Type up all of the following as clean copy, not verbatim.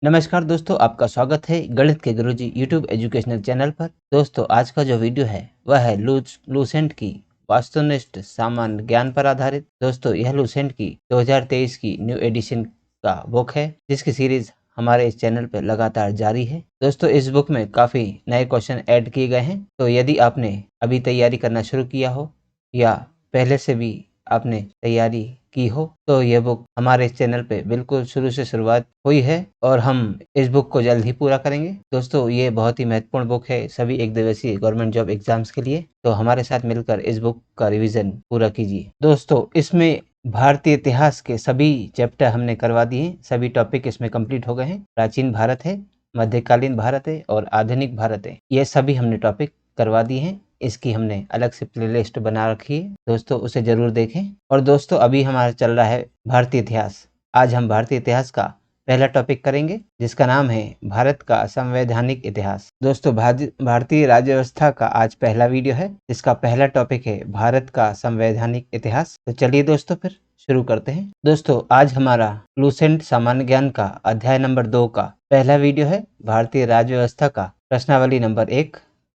नमस्कार दोस्तों, आपका स्वागत है गणित के गुरुजी यूट्यूब एजुकेशनल चैनल पर। दोस्तों, आज का जो वीडियो है वह है लूसेंट की वास्तुनिष्ठ सामान्य ज्ञान पर आधारित। दोस्तों, यह लूसेंट की 2023 की न्यू एडिशन का बुक है, जिसकी सीरीज हमारे इस चैनल पर लगातार जारी है। दोस्तों, इस बुक में काफ़ी नए क्वेश्चन ऐड किए गए हैं, तो यदि आपने अभी तैयारी करना शुरू किया हो या पहले से भी आपने तैयारी की हो तो यह बुक हमारे इस चैनल पे बिल्कुल शुरू से शुरुआत हुई है और हम इस बुक को जल्द ही पूरा करेंगे। दोस्तों, ये बहुत ही महत्वपूर्ण बुक है सभी एक दिवसीय गवर्नमेंट जॉब एग्जाम्स के लिए, तो हमारे साथ मिलकर इस बुक का रिवीजन पूरा कीजिए। दोस्तों, इसमें भारतीय इतिहास के सभी चैप्टर हमने करवा दिए हैं, सभी टॉपिक इसमें कंप्लीट हो गए हैं। प्राचीन भारत है, मध्यकालीन भारत है और आधुनिक भारत है, ये सभी हमने टॉपिक करवा दिए हैं। इसकी हमने अलग से प्लेलिस्ट बना रखी है, दोस्तों उसे जरूर देखें। और दोस्तों, अभी हमारा चल रहा है भारतीय इतिहास। आज हम भारतीय इतिहास का पहला टॉपिक करेंगे, जिसका नाम है भारत का संवैधानिक इतिहास। दोस्तों, भारतीय राज्य व्यवस्था का आज पहला वीडियो है, जिसका पहला टॉपिक है भारत का संवैधानिक इतिहास। तो चलिए दोस्तों, फिर शुरू करते हैं। दोस्तों, आज हमारा लूसेंट सामान्य ज्ञान का अध्याय नंबर 2 का पहला वीडियो है, भारतीय राज्य व्यवस्था का प्रश्नावली नंबर 1,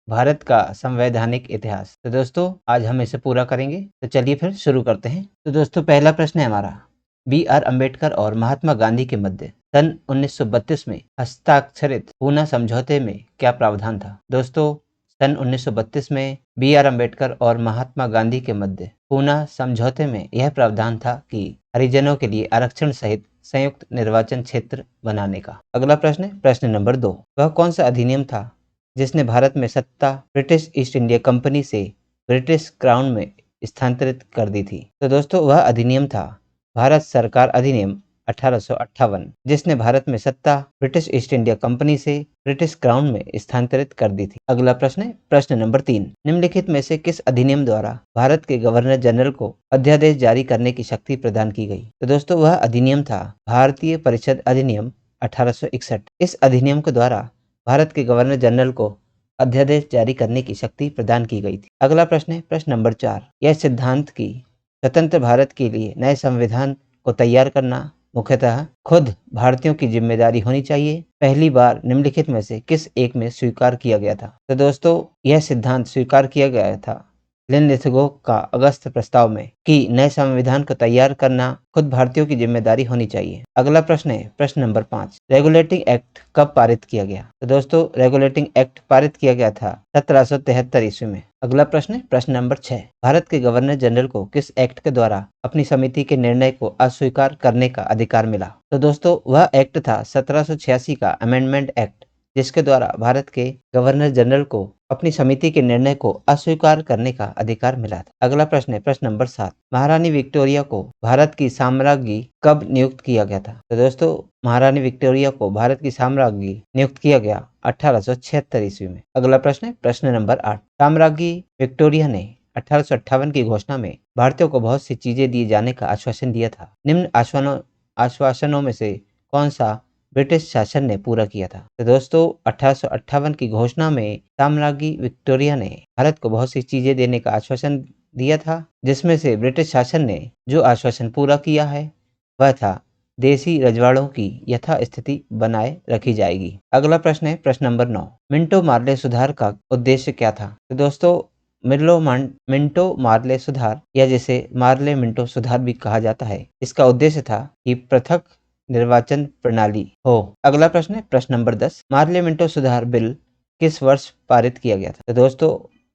भारत का संवैधानिक इतिहास। तो दोस्तों, आज हम इसे पूरा करेंगे, तो चलिए फिर शुरू करते हैं। तो दोस्तों, पहला प्रश्न है हमारा, B.R. अम्बेडकर और महात्मा गांधी के मध्य सन 1932 में हस्ताक्षरित पूना समझौते में क्या प्रावधान था? दोस्तों, सन 1932 में B.R. अम्बेडकर और महात्मा गांधी के मध्य पूना समझौते में यह प्रावधान था कि हरिजनों के लिए आरक्षण सहित संयुक्त निर्वाचन क्षेत्र बनाने का। अगला प्रश्न है प्रश्न नंबर 2, वह कौन सा अधिनियम था जिसने भारत में सत्ता ब्रिटिश ईस्ट इंडिया कंपनी से ब्रिटिश क्राउन में स्थानांतरित कर दी थी? तो दोस्तों, वह अधिनियम था भारत सरकार अधिनियम 1858, जिसने भारत में सत्ता ब्रिटिश ईस्ट इंडिया कंपनी से ब्रिटिश क्राउन में स्थानांतरित कर दी थी। अगला प्रश्न है प्रश्न नंबर 3, निम्नलिखित में से किस अधिनियम द्वारा भारत के गवर्नर जनरल को अध्यादेश जारी करने की शक्ति प्रदान की गई? तो दोस्तों, वह अधिनियम था भारतीय परिषद अधिनियम 1861। इस अधिनियम के द्वारा भारत के गवर्नर जनरल को अध्यादेश जारी करने की शक्ति प्रदान की गई थी। अगला प्रश्न है प्रश्न नंबर 4, यह सिद्धांत की स्वतंत्र भारत के लिए नए संविधान को तैयार करना मुख्यतः खुद भारतीयों की जिम्मेदारी होनी चाहिए, पहली बार निम्नलिखित में से किस एक में स्वीकार किया गया था? तो दोस्तों, यह सिद्धांत स्वीकार किया गया था लिनलिथगो का अगस्त प्रस्ताव में कि नए संविधान को तैयार करना खुद भारतीयों की जिम्मेदारी होनी चाहिए। अगला प्रश्न है प्रश्न नंबर 5, रेगुलेटिंग एक्ट कब पारित किया गया? तो दोस्तों, रेगुलेटिंग एक्ट पारित किया गया था 1773 ईस्वी में। अगला प्रश्न है प्रश्न नंबर 6, भारत के गवर्नर जनरल को किस एक्ट के द्वारा अपनी समिति के निर्णय को अस्वीकार करने का अधिकार मिला? तो दोस्तों, वह एक्ट था 1786 का अमेंडमेंट एक्ट, जिसके द्वारा भारत के गवर्नर जनरल को अपनी समिति के निर्णय को अस्वीकार करने का अधिकार मिला था। अगला प्रश्न है प्रश्न नंबर 7, महारानी विक्टोरिया को भारत की साम्राज्ञी कब नियुक्त किया गया था? तो दोस्तों, महारानी विक्टोरिया को भारत की साम्राज्ञी नियुक्त किया गया 1876 ईस्वी में। अगला प्रश्न है प्रश्न नंबर 8, साम्राज्ञी विक्टोरिया ने 1858 की घोषणा में भारतीयों को बहुत सी चीजें दिए जाने का आश्वासन दिया था। निम्न आश्वासनों में से कौन सा ब्रिटिश शासन ने पूरा किया था? तो दोस्तों, 1858 की घोषणा में साम्राज्ञी विक्टोरिया ने भारत को बहुत सी चीजें देने का आश्वासन दिया था, जिसमें से ब्रिटिश शासन ने जो आश्वासन पूरा किया है वह था देसी रजवाड़ों की यथास्थिति बनाए रखी जाएगी। अगला प्रश्न है प्रश्न नंबर 9, मिंटो मार्ले सुधार का उद्देश्य क्या था? तो दोस्तों, मिंटो मार्ले सुधार या जिसे मार्ले मिंटो सुधार भी कहा जाता है, इसका उद्देश्य था कि पृथक निर्वाचन प्रणाली हो। अगला प्रश्न है प्रश्न नंबर 10, मार्ले मिंटो सुधार बिल किस वर्ष पारित किया गया था? तो दोस्तों,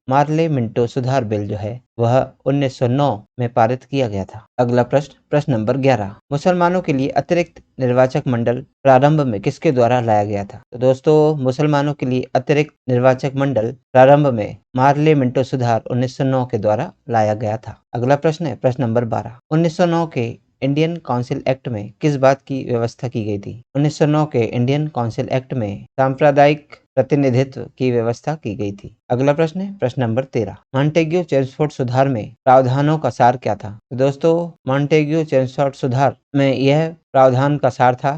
मार्ले मिंटो सुधार बिल जो है वह 1909 में पारित किया गया था। अगला प्रश्न नंबर 11, मुसलमानों के लिए अतिरिक्त निर्वाचक मंडल प्रारंभ में किसके द्वारा लाया गया था? तो दोस्तों, मुसलमानों के लिए अतिरिक्त निर्वाचक मंडल प्रारंभ में मार्ले मिंटो सुधार 1909 के द्वारा लाया गया था। अगला प्रश्न है प्रश्न नंबर 12, 1909 के इंडियन काउंसिल एक्ट में किस बात की व्यवस्था की गई थी? 1909 के इंडियन काउंसिल एक्ट में सांप्रदायिक प्रतिनिधित्व की व्यवस्था की गई थी। अगला प्रश्न है प्रश्न नंबर 13, मॉन्टेग्यू चेम्सफोर्ड सुधार में प्रावधानों का सार क्या था? तो दोस्तों, मॉन्टेग्यू चेम्सफोर्ड सुधार में यह प्रावधान का सार था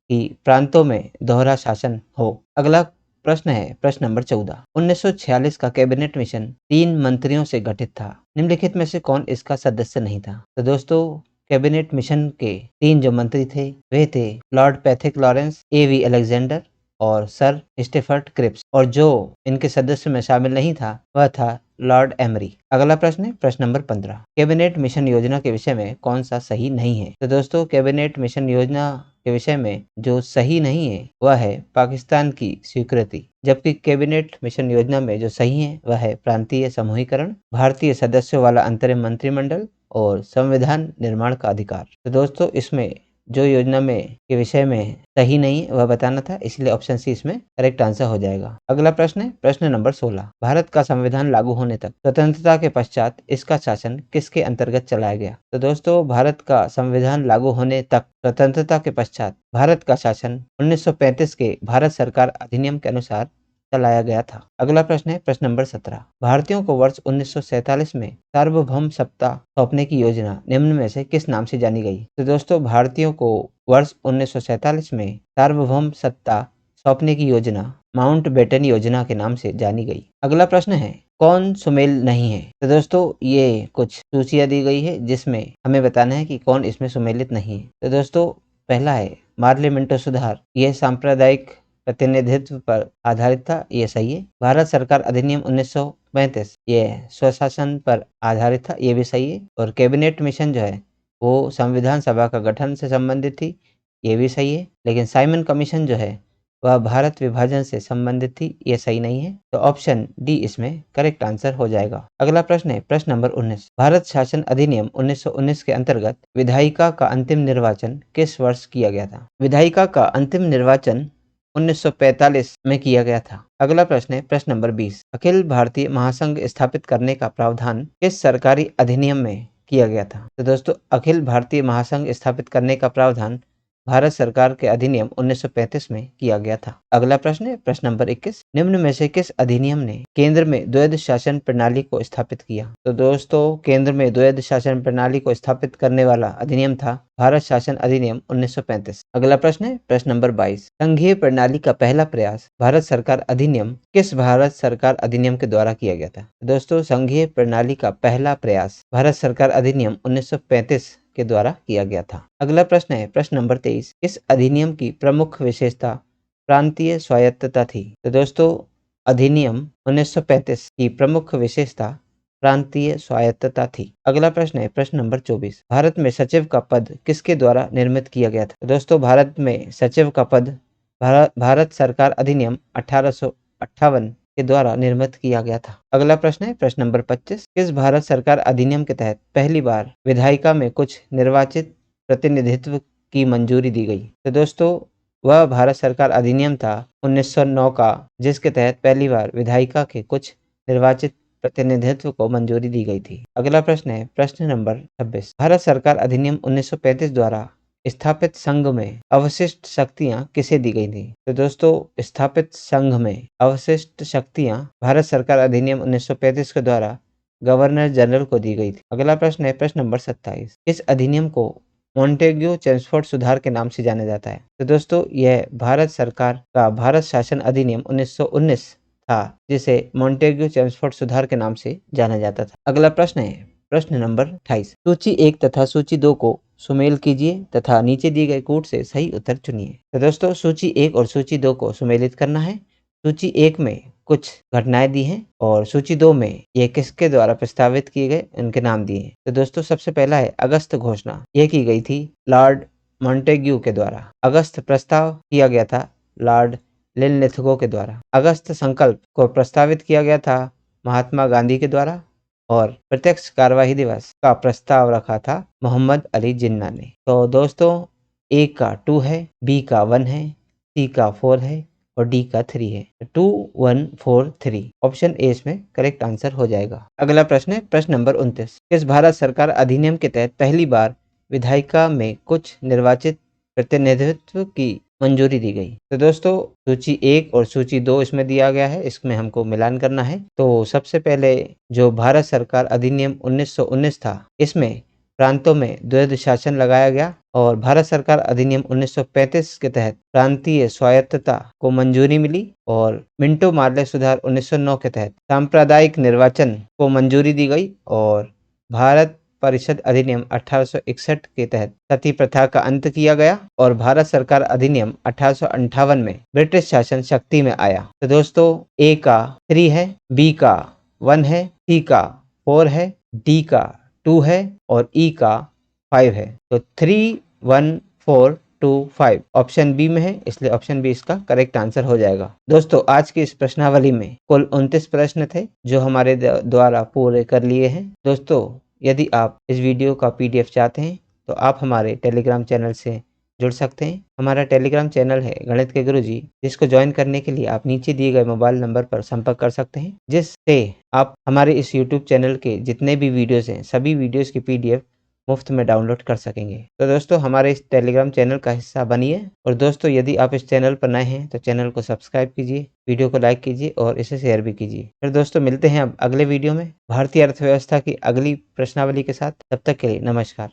कि प्रांतों में दोहरा शासन हो। अगला प्रश्न है प्रश्न नंबर 14, 1946 का कैबिनेट मिशन 3 मंत्रियों से गठित था, निम्नलिखित में से कौन इसका सदस्य नहीं था? तो दोस्तों, कैबिनेट मिशन के 3 जो मंत्री थे वे थे Lord Pethick Lawrence, A.V. Alexander और सर स्टेफर्ड क्रिप्स, और जो इनके सदस्य में शामिल नहीं था वह था लॉर्ड एमरी। अगला प्रश्न है प्रश्न नंबर 15। कैबिनेट मिशन योजना के विषय में कौन सा सही नहीं है? तो दोस्तों कैबिनेट मिशन योजना के विषय में जो सही नहीं है वह है पाकिस्तान की स्वीकृति, जबकि कैबिनेट मिशन योजना में जो सही है वह है प्रांतीय समूहीकरण, भारतीय सदस्यों वाला अंतरिम मंत्रिमंडल और संविधान निर्माण का अधिकार। तो दोस्तों इसमें जो योजना में के विषय में सही नहीं है वह बताना था, इसलिए ऑप्शन सी इसमें करेक्ट आंसर हो जाएगा। अगला प्रश्न है प्रश्न नंबर 16। भारत का संविधान लागू होने तक स्वतंत्रता के पश्चात इसका शासन किसके अंतर्गत चलाया गया? तो दोस्तों भारत का संविधान लागू होने तक स्वतंत्रता के पश्चात भारत का शासन 1935 के भारत सरकार अधिनियम के अनुसार चलाया गया था। अगला प्रश्न है प्रश्न नंबर 17। भारतीयों को वर्ष 1947 में सार्वभौम सत्ता सौंपने की योजना निम्न में से किस नाम से जानी गई? तो दोस्तों भारतीयों को वर्ष 1947 में सार्वभौम सत्ता सौंपने की योजना माउंटबेटन योजना के नाम से जानी गई। अगला प्रश्न है कौन सुमेल नहीं है? तो दोस्तों ये कुछ सूचियां दी गई है जिसमें हमें बताना है कि कौन इसमें सुमेलित नहीं है। तो दोस्तों पहला है पार्लियामेंटो सुधार, यह सांप्रदायिक प्रतिनिधित्व पर आधारित था, ये सही है। भारत सरकार अधिनियम 1935 यह स्वशासन पर आधारित था, ये भी सही है। और कैबिनेट मिशन जो है वो संविधान सभा का गठन से संबंधित थी, ये भी सही है। लेकिन साइमन कमीशन जो है वह भारत विभाजन से संबंधित थी, ये सही नहीं है। तो ऑप्शन डी इसमें करेक्ट आंसर हो जाएगा। अगला प्रश्न है प्रश्न नंबर 19। भारत शासन अधिनियम 1919 के अंतर्गत विधायिका का अंतिम निर्वाचन किस वर्ष किया गया था? विधायिका का अंतिम निर्वाचन 1945 में किया गया था। अगला प्रश्न है प्रश्न नंबर 20। अखिल भारतीय महासंघ स्थापित करने का प्रावधान किस सरकारी अधिनियम में किया गया था? तो दोस्तों अखिल भारतीय महासंघ स्थापित करने का प्रावधान भारत सरकार के अधिनियम 1935 में किया गया था। अगला प्रश्न है प्रश्न नंबर 21। निम्न में से किस अधिनियम ने केंद्र में द्वैध शासन प्रणाली को स्थापित किया? तो दोस्तों केंद्र में द्वैध शासन प्रणाली को स्थापित करने वाला अधिनियम था भारत शासन अधिनियम 1935। अगला प्रश्न है प्रश्न नंबर 22। संघीय प्रणाली का पहला प्रयास भारत सरकार अधिनियम किस भारत सरकार अधिनियम के द्वारा किया गया था? दोस्तों संघीय प्रणाली का पहला प्रयास भारत सरकार अधिनियम 1935 के द्वारा किया गया था। अगला प्रश्न है प्रश्न नंबर 23। इस अधिनियम की प्रमुख विशेषता प्रांतीय स्वायत्तता थी? तो दोस्तों अधिनियम 1935 की प्रमुख विशेषता प्रांतीय स्वायत्तता थी। अगला प्रश्न है प्रश्न नंबर 24। भारत में सचिव का पद किसके द्वारा निर्मित किया गया था? तो दोस्तों भारत में सचिव का पद भारत सरकार अधिनियम 1858 के द्वारा निर्मित किया गया था। अगला प्रश्न है प्रश्न नंबर 25। किस भारत सरकार अधिनियम के तहत पहली बार विधायिका में कुछ निर्वाचित प्रतिनिधित्व की मंजूरी दी गई? तो दोस्तों वह भारत सरकार अधिनियम था 1909 का, जिसके तहत पहली बार विधायिका के कुछ निर्वाचित प्रतिनिधित्व को मंजूरी दी गई थी। अगला प्रश्न है प्रश्न नंबर 26। भारत सरकार अधिनियम 1935 द्वारा स्थापित संघ में अवशिष्ट शक्तियां किसे दी गई थी? तो दोस्तों स्थापित संघ में अवशिष्ट शक्तियां भारत सरकार अधिनियम 1935 के द्वारा गवर्नर जनरल को दी गई थी। अगला प्रश्न है प्रश्न नंबर 27। इस अधिनियम को मॉन्टेग्यू चेम्सफोर्ड सुधार के नाम से जाना जाता है? तो दोस्तों यह भारत सरकार का भारत शासन अधिनियम 1919 था, जिसे मॉन्टेग्यू चेम्सफोर्ड सुधार के नाम से जाना जाता था। अगला प्रश्न है प्रश्न नंबर 28। सूची 1 तथा सूची 2 को सुमेल कीजिए तथा नीचे दिए गए कूट से सही उत्तर चुनिए। तो दोस्तों सूची 1 और सूची 2 को सुमेलित करना है। सूची 1 में कुछ घटनाएं दी हैं और सूची 2 में ये किसके द्वारा प्रस्तावित किए गए उनके नाम दिए हैं। तो दोस्तों सबसे पहला है अगस्त घोषणा, यह की गई थी लॉर्ड मॉन्टेग्यू के द्वारा। अगस्त प्रस्ताव किया गया था लॉर्ड लिनलिथगो के द्वारा। अगस्त संकल्प को प्रस्तावित किया गया था महात्मा गांधी के द्वारा। और प्रत्यक्ष कार्यवाही दिवस का प्रस्ताव रखा था मोहम्मद अली जिन्ना ने। तो दोस्तों ए का 2 है, बी का 1 है, सी का 4 है और डी का 3 है। 2 1 4 3 ऑप्शन ए इसमें करेक्ट आंसर हो जाएगा। अगला प्रश्न है प्रश्न नंबर 29। किस भारत सरकार अधिनियम के तहत पहली बार विधायिका में कुछ निर्वाचित प्रतिनिधित्व की मंजूरी दी गई? तो दोस्तों सूची 1 और सूची 2 इसमें दिया गया है, इसमें हमको मिलान करना है। तो सबसे पहले जो भारत सरकार अधिनियम 1919 था, इसमें प्रांतों में द्वैध शासन लगाया गया और भारत सरकार अधिनियम 1935 के तहत प्रांतीय स्वायत्तता को मंजूरी मिली और मिंटो मार्ले सुधार 1909 के तहत सांप्रदायिक निर्वाचन को मंजूरी दी गई और भारत परिषद अधिनियम 1861 के तहत सती प्रथा का अंत किया गया और भारत सरकार अधिनियम 1858 में ब्रिटिश शासन शक्ति में आया। तो दोस्तों ए का 3 है, बी का 1 है, सी का 4 है, डी का 2 है और ई का 5 है। तो 3, 1, 4, 2, 5 ऑप्शन बी में है, इसलिए ऑप्शन बी इसका करेक्ट आंसर हो जाएगा। दोस्तों आज की इस प्रश्नावली में कुल 29 प्रश्न थे जो हमारे द्वारा पूरे कर लिए हैं। दोस्तों यदि आप इस वीडियो का PDF चाहते हैं तो आप हमारे टेलीग्राम चैनल से जुड़ सकते हैं। हमारा टेलीग्राम चैनल है गणित के गुरुजी, जिसको ज्वाइन करने के लिए आप नीचे दिए गए मोबाइल नंबर पर संपर्क कर सकते हैं, जिससे आप हमारे इस YouTube चैनल के जितने भी वीडियोस हैं सभी वीडियोस की PDF मुफ्त में डाउनलोड कर सकेंगे। तो दोस्तों हमारे इस टेलीग्राम चैनल का हिस्सा बनिए। और दोस्तों यदि आप इस चैनल पर नए हैं तो चैनल को सब्सक्राइब कीजिए, वीडियो को लाइक कीजिए और इसे शेयर भी कीजिए। फिर दोस्तों मिलते हैं अब अगले वीडियो में भारतीय अर्थव्यवस्था की अगली प्रश्नावली के साथ। तब तक के लिए नमस्कार।